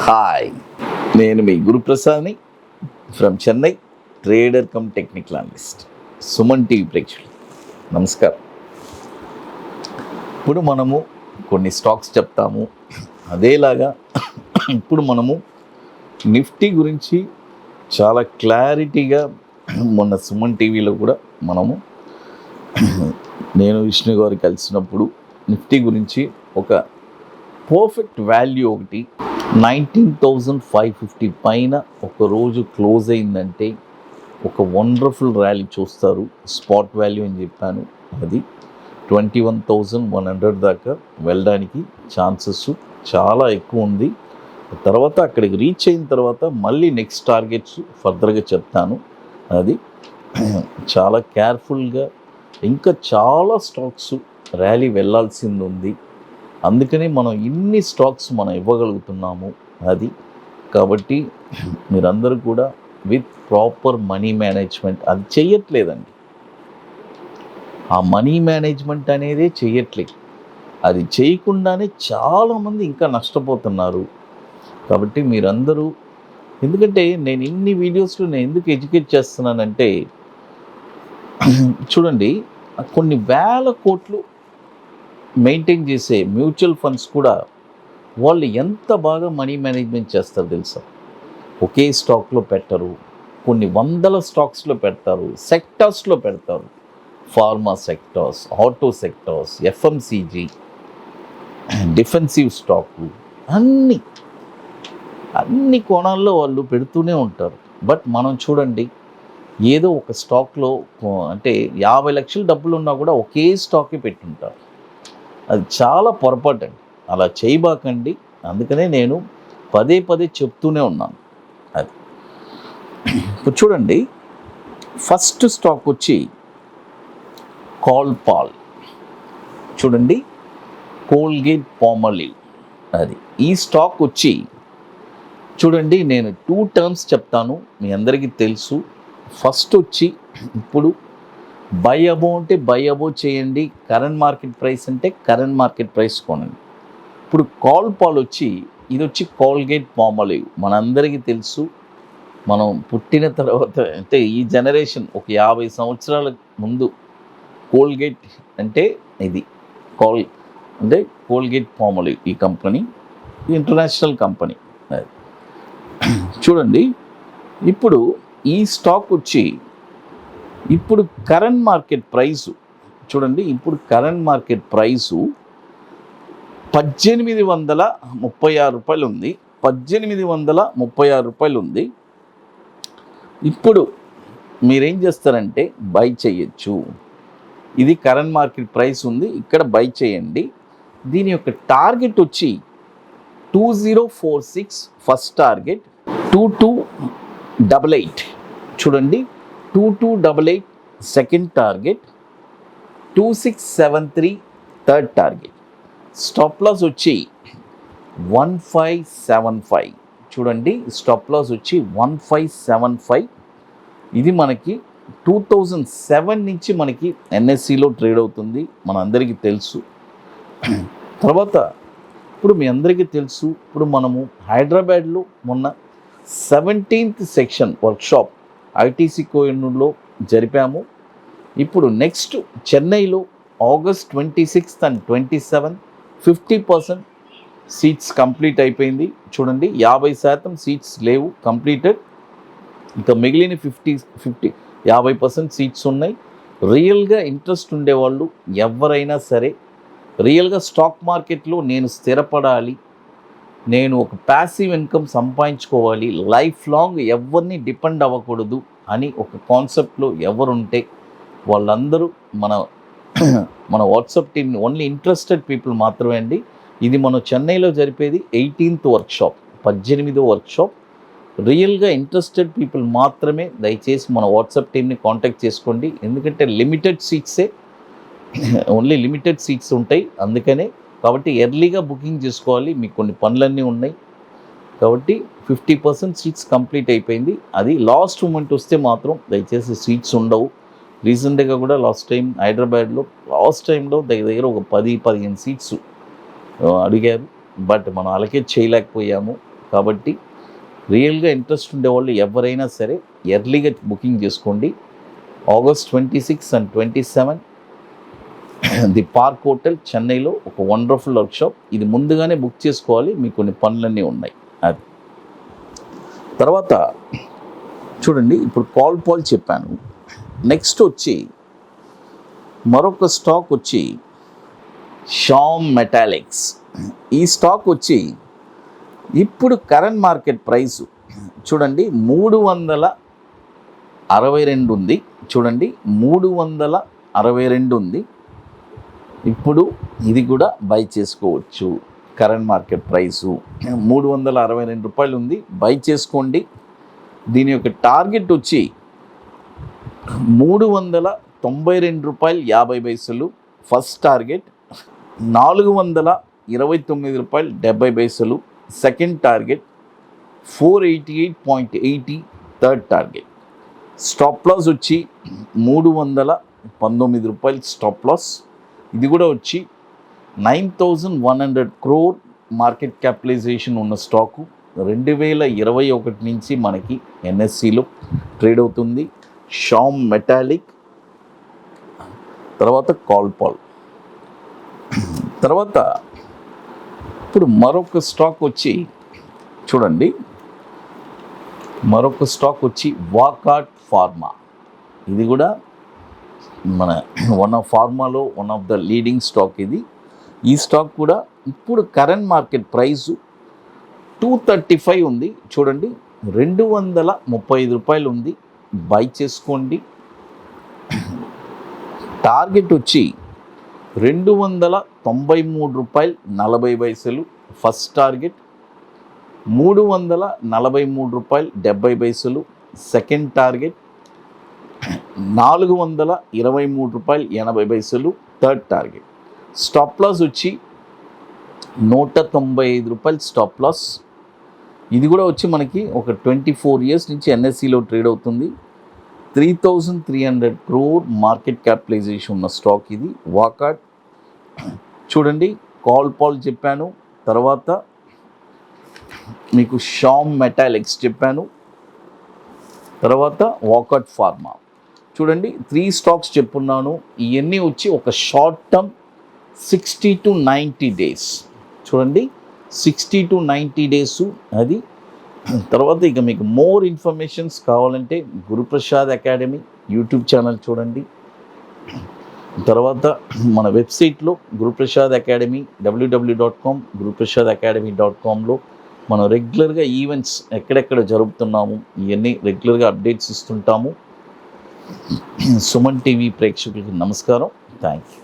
Hi, నేను మీ గురుప్రసాద్ని from Chennai, trader cum technical analyst. Suman TV ప్రేక్షకులు నమస్కారం. ఇప్పుడు మనము కొన్ని స్టాక్స్ చెప్తాము. అదేలాగా ఇప్పుడు మనము నిఫ్టీ గురించి చాలా క్లారిటీగా మొన్న సుమన్ టీవీలో కూడా నేను విష్ణు గారు కలిసినప్పుడు నిఫ్టీ గురించి ఒక పర్ఫెక్ట్ వాల్యూ ఒకటి 19,550 పైన ఒక రోజు క్లోజ్ అయిందంటే ఒక వండర్ఫుల్ ర్యాలీ చూస్తారు. స్పాట్ వాల్యూ అని చెప్పాను, అది 21,100 దాకా వెళ్ళడానికి ఛాన్సెస్ చాలా ఎక్కువ ఉంది. తర్వాత అక్కడికి రీచ్ అయిన తర్వాత మళ్ళీ నెక్స్ట్ టార్గెట్స్ ఫర్దర్గా చెప్తాను. అది చాలా కేర్ఫుల్గా, ఇంకా చాలా స్టాక్స్ ర్యాలీ వెళ్ళాల్సింది ఉంది. అందుకనే మనం ఇన్ని స్టాక్స్ మనం ఇవ్వగలుగుతున్నాము. అది కాబట్టి మీరందరూ కూడా విత్ ప్రాపర్ మనీ మేనేజ్మెంట్ అది చెయ్యట్లేదండి. ఆ మనీ మేనేజ్మెంట్ అనేదే చెయ్యట్లేదు. అది చేయకుండానే చాలామంది ఇంకా నష్టపోతున్నారు. కాబట్టి మీరందరూ, ఎందుకంటే నేను ఇన్ని వీడియోస్లో నేను ఎందుకు ఎడ్యుకేట్ చేస్తున్నానంటే, చూడండి, కొన్ని వేల కోట్లు మెయింటైన్ చేసే మ్యూచువల్ ఫండ్స్ కూడా వాళ్ళు ఎంత బాగా మనీ మేనేజ్మెంట్ చేస్తారు తెలుసా. ఒకే స్టాక్లో పెట్టరు, కొన్ని వందల స్టాక్స్లో పెడతారు, సెక్టార్స్లో పెడతారు. Pharma sectors, auto sectors, FMCG, defensive stock, అన్ని కోణాల్లో వాళ్ళు పెడుతూనే ఉంటారు. బట్ మనం చూడండి, ఏదో ఒక స్టాక్లో అంటే 50 లక్షల డబ్బులు ఉన్నా కూడా ఒకే స్టాకే పెట్టుంటారు. అది చాలా పొరపాటు అండి, అలా చేయబాకండి. అందుకనే నేను పదే చెప్తూనే ఉన్నాను. అది ఇప్పుడు చూడండి, ఫస్ట్ స్టాక్ వచ్చి కాల్పాల్. చూడండి, కోల్గేట్ పామోలివ్. అది ఈ స్టాక్ వచ్చి చూడండి, నేను 2 టర్మ్స్ చెప్తాను, మీ అందరికీ తెలుసు. ఫస్ట్ వచ్చి ఇప్పుడు బై అబో అంటే బై అబో చేయండి, కరెంట్ మార్కెట్ ప్రైస్ అంటే కరెంట్ మార్కెట్ ప్రైస్ కొనండి. ఇప్పుడు కాల్పాల్ వచ్చి, ఇది వచ్చి కోల్గేట్ పామోలివ్. మనందరికీ తెలుసు, మనం పుట్టిన తర్వాత అంటే ఈ జనరేషన్ ఒక 50 సంవత్సరాల ముందు కోల్గేట్ అంటే ఇది అంటే కోల్గేట్ పామోలివ్. ఈ కంపెనీ ఇంటర్నేషనల్ కంపెనీ. చూడండి, ఇప్పుడు ఈ స్టాక్ వచ్చి ఇప్పుడు కరెంట్ మార్కెట్ ప్రైసు చూడండి, ఇప్పుడు కరెంట్ మార్కెట్ ప్రైసు 1836 రూపాయలు ఉంది. 1836 రూపాయలు ఉంది. ఇప్పుడు మీరేం చేస్తారంటే బై చేయొచ్చు. ఇది కరెంట్ మార్కెట్ ప్రైస్ ఉంది, ఇక్కడ బై చేయండి. దీని యొక్క టార్గెట్ వచ్చి 2046 ఫస్ట్ టార్గెట్, 2288. చూడండి, 2288 second target, 2673 third target. Stop loss వచ్చి 1575. చూడండి, స్టాప్ లాస్ వచ్చి 1575. ఇది మనకి 2007 నుంచి మనకి ఎన్ఎస్సిలో ట్రేడ్ అవుతుంది, మనందరికీ తెలుసు. తర్వాత ఇప్పుడు మీ అందరికీ తెలుసు, ఇప్పుడు మనము హైదరాబాద్లో మొన్న 17th సెక్షన్ వర్క్షాప్ ఐటీసీ కోయనూరులో జరిపాము. ఇప్పుడు నెక్స్ట్ చెన్నైలో August 26th and 27 50% seats complete అయిపోయింది. చూడండి, 50% సీట్స్ లేవు, కంప్లీటెడ్. ఇంకా మిగిలిన 50% సీట్స్ ఉన్నాయి. రియల్గా ఇంట్రెస్ట్ ఉండేవాళ్ళు ఎవరైనా సరే, రియల్గా స్టాక్ మార్కెట్లో నేను స్థిరపడాలి, నేను ఒక ప్యాసివ్ ఇన్కమ్ సంపాదించుకోవాలి, లైఫ్ లాంగ్ ఎవరిని డిపెండ్ అవ్వకూడదు అని ఒక కాన్సెప్ట్లో ఎవరుంటే వాళ్ళందరూ మన WhatsApp team only interested people మాత్రమే అండి. ఇది మనం చెన్నైలో జరిపేది 18th వర్క్షాప్, 18వ వర్క్షాప్. రియల్గా ఇంట్రెస్టెడ్ పీపుల్ మాత్రమే దయచేసి మన వాట్సాప్ టీమ్ని కాంటాక్ట్ చేసుకోండి. ఎందుకంటే లిమిటెడ్ సీట్సే, ఓన్లీ లిమిటెడ్ సీట్స్ ఉంటాయి. అందుకనే కాబట్టి ఎర్లీగా బుకింగ్ చేసుకోవాలి, మీకు కొన్ని పనులన్నీ ఉన్నాయి. కాబట్టి 50% సీట్స్ కంప్లీట్ అయిపోయింది. అది లాస్ట్ మూమెంట్ వస్తే మాత్రం దయచేసి సీట్స్ ఉండవు. రీసెంట్గా కూడా లాస్ట్ టైం హైదరాబాద్లో దగ్గర ఒక 10-15 సీట్స్ అడిగారు. బట్ మనం అలకేట్ చేయలేకపోయాము. కాబట్టి రియల్గా ఇంట్రెస్ట్ ఉండేవాళ్ళు ఎవరైనా సరే ఎర్లీగా బుకింగ్ చేసుకోండి. August 26 and 27 the park hotel చెన్నైలో ఒక వండర్ఫుల్ వర్క్షాప్. ఇది ముందుగానే బుక్ చేసుకోవాలి, మీకు కొన్ని పనులన్నీ ఉన్నాయి. అది తర్వాత చూడండి, ఇప్పుడు పాల్ చెప్పాను. నెక్స్ట్ వచ్చి మరొక స్టాక్ వచ్చి షామ్ మెటాలిక్స్. ఈ స్టాక్ వచ్చి ఇప్పుడు కరెంట్ మార్కెట్ ప్రైస్ చూడండి 362 ఉంది. చూడండి 362 ఉంది. ఇప్పుడు ఇది కూడా బై చేసుకోవచ్చు. కరెంట్ మార్కెట్ ప్రైసు 362 రూపాయలు ఉంది, బై చేసుకోండి. దీని యొక్క టార్గెట్ వచ్చి 392 రూపాయలు 50 పైసలు ఫస్ట్ టార్గెట్, 429 రూపాయలు 70 పైసలు second target, 488.80 third target. Stop loss వచ్చి 319 రూపాయలు స్టాప్ లాస్. ఇది కూడా వచ్చి 9,100 crore మార్కెట్ క్యాపిటలైజేషన్ ఉన్న స్టాకు 2021 నుంచి మనకి ఎన్ఎస్సిలో ట్రేడ్ అవుతుంది. షామ్ మెటాలిక్, తర్వాత పాల్. తర్వాత ఇప్పుడు మరొక స్టాక్ వచ్చి చూడండి, మరొక స్టాక్ వచ్చి వాకాట్ ఫార్మా. ఇది కూడా మన one of the leading stock ఇది. ఈ స్టాక్ కూడా ఇప్పుడు కరెంట్ మార్కెట్ ప్రైసు 235 ఉంది. చూడండి 235 రూపాయలు ఉంది, బై చేసుకోండి. టార్గెట్ వచ్చి 293 రూపాయలు 40 పైసలు ఫస్ట్ టార్గెట్, 343 రూపాయలు 70 పైసలు సెకండ్ టార్గెట్, 423 రూపాయలు 80 పైసలు థర్డ్ టార్గెట్. స్టాప్ లాస్ వచ్చి 195 రూపాయలు స్టాప్ లాస్. ఇది కూడా వచ్చి మనకి ఒక 24 years నుంచి ఎన్ఎస్సిలో ట్రేడ్ అవుతుంది. 3,300 crore మార్కెట్ క్యాపిటలైజేషన్ ఉన్న స్టాక్ ఇది వాకాట్. చూడండి పాల్ చెప్పాను, తర్వాత మీకు షామ్ మెటాలిక్స్ చెప్పాను, తర్వాత వాకాట్ ఫార్మా. చూడండి 3 స్టాక్స్ చెప్పున్నాను. ఇవన్నీ వచ్చి ఒక షార్ట్ టర్మ్ 60 to 90 days. చూడండి 60 to 90 days అది. తర్వాత ఇక మీకు మోర్ ఇన్ఫర్మేషన్స్ కావాలంటే గురుప్రసాద్ అకాడమీ యూట్యూబ్ ఛానల్ చూడండి. తర్వాత మన వెబ్సైట్లో గురుప్రసాద్ అకాడమీ www.com guruprasadacademy.comలో మనం రెగ్యులర్గా ఈవెంట్స్ ఎక్కడెక్కడ జరుపుతున్నాము ఇవన్నీ రెగ్యులర్గా అప్డేట్స్ ఇస్తుంటాము. సుమన్ టీవీ ప్రేక్షకులకి నమస్కారం. Thank you.